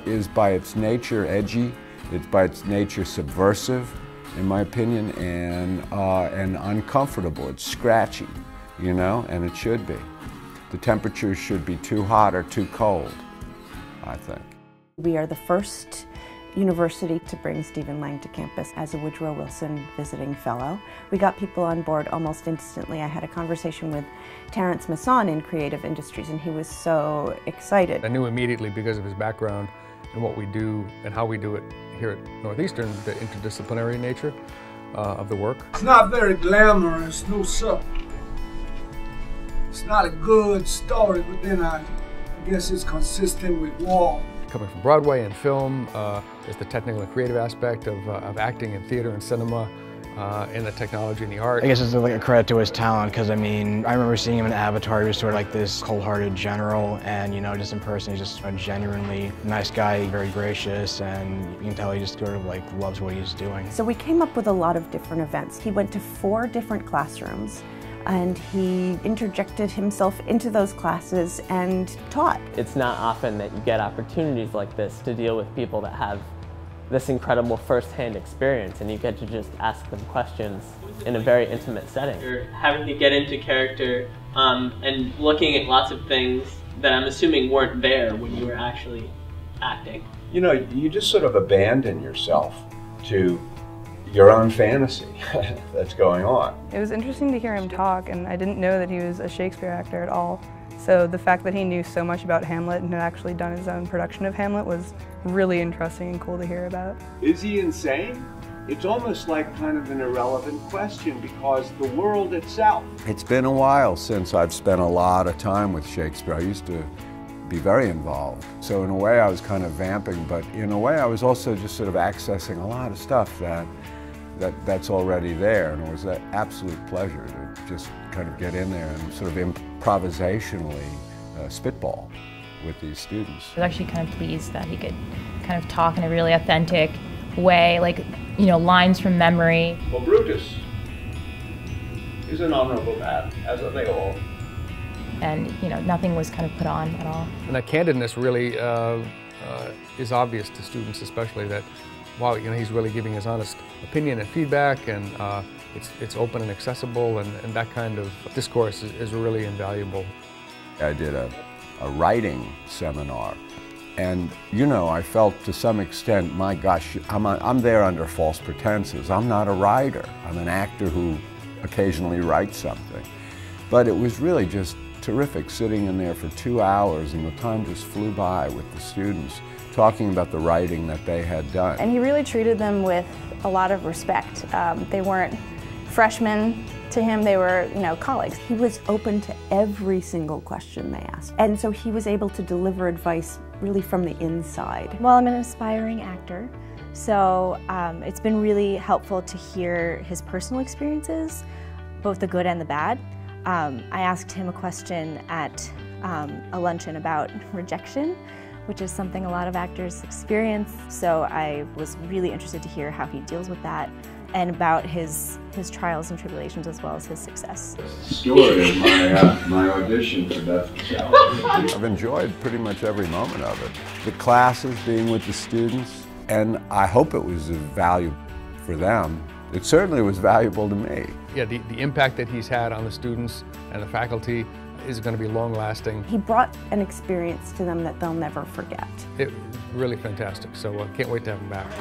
art is by its nature edgy, it's by its nature subversive, in my opinion, and uncomfortable. It's scratchy, you know, and it should be. The temperatures should be too hot or too cold, I think. We are the first university to bring Stephen Lang to campus as a Woodrow Wilson visiting fellow. We got people on board almost instantly. I had a conversation with Terrence Masson in creative industries, and he was so excited. I knew immediately, because of his background and what we do and how we do it here at Northeastern, the interdisciplinary nature of the work. It's not very glamorous, no sir. It's not a good story, but then I guess it's consistent with Wall. Coming from Broadway and film, there's the technical and creative aspect of acting and theater and cinema, and the technology and the art. I guess it's like a credit to his talent, because I mean, I remember seeing him in Avatar. He was sort of like this cold-hearted general, and you know, just in person, he's just a genuinely nice guy, very gracious, and you can tell he just sort of like loves what he's doing. So we came up with a lot of different events. He went to 4 different classrooms, and he interjected himself into those classes and taught. It's not often that you get opportunities like this to deal with people that have this incredible first-hand experience, and you get to just ask them questions in a very intimate setting. You're having to get into character and looking at lots of things that I'm assuming weren't there when you were actually acting. You know, you just sort of abandon yourself to your own fantasy that's going on. It was interesting to hear him talk, and I didn't know that he was a Shakespeare actor at all. So the fact that he knew so much about Hamlet and had actually done his own production of Hamlet was really interesting and cool to hear about. Is he insane? It's almost like kind of an irrelevant question, because the world itself. It's been a while since I've spent a lot of time with Shakespeare. I used to be very involved. So in a way I was kind of vamping, but in a way I was also just sort of accessing a lot of stuff that's already there, and it was an absolute pleasure to just kind of get in there and sort of improvisationally spitball with these students. I was actually kind of pleased that he could kind of talk in a really authentic way, like, you know, lines from memory. Well, Brutus is an honorable man, as are they all. And, you know, nothing was kind of put on at all. And that candidness really is obvious to students, especially that, wow, you know, he's really giving his honest opinion and feedback, and it's open and accessible, and that kind of discourse is really invaluable. I did a writing seminar, and you know, I felt to some extent, my gosh, I'm there under false pretenses. I'm not a writer. I'm an actor who occasionally writes something. But it was really just terrific sitting in there for 2 hours, and the time just flew by with the students, talking about the writing that they had done. And he really treated them with a lot of respect. They weren't freshmen to him, they were, you know, colleagues. He was open to every single question they asked, and so he was able to deliver advice really from the inside. Well, I'm an aspiring actor, so it's been really helpful to hear his personal experiences, both the good and the bad. I asked him a question at a luncheon about rejection, which is something a lot of actors experience. So I was really interested to hear how he deals with that, and about his trials and tribulations as well as his success. Story of my audition for Death Challenge. I've enjoyed pretty much every moment of it. The classes, being with the students, and I hope it was of value for them. It certainly was valuable to me. Yeah, the impact that he's had on the students and the faculty is going to be long-lasting. He brought an experience to them that they'll never forget. It was really fantastic, so I can't wait to have him back.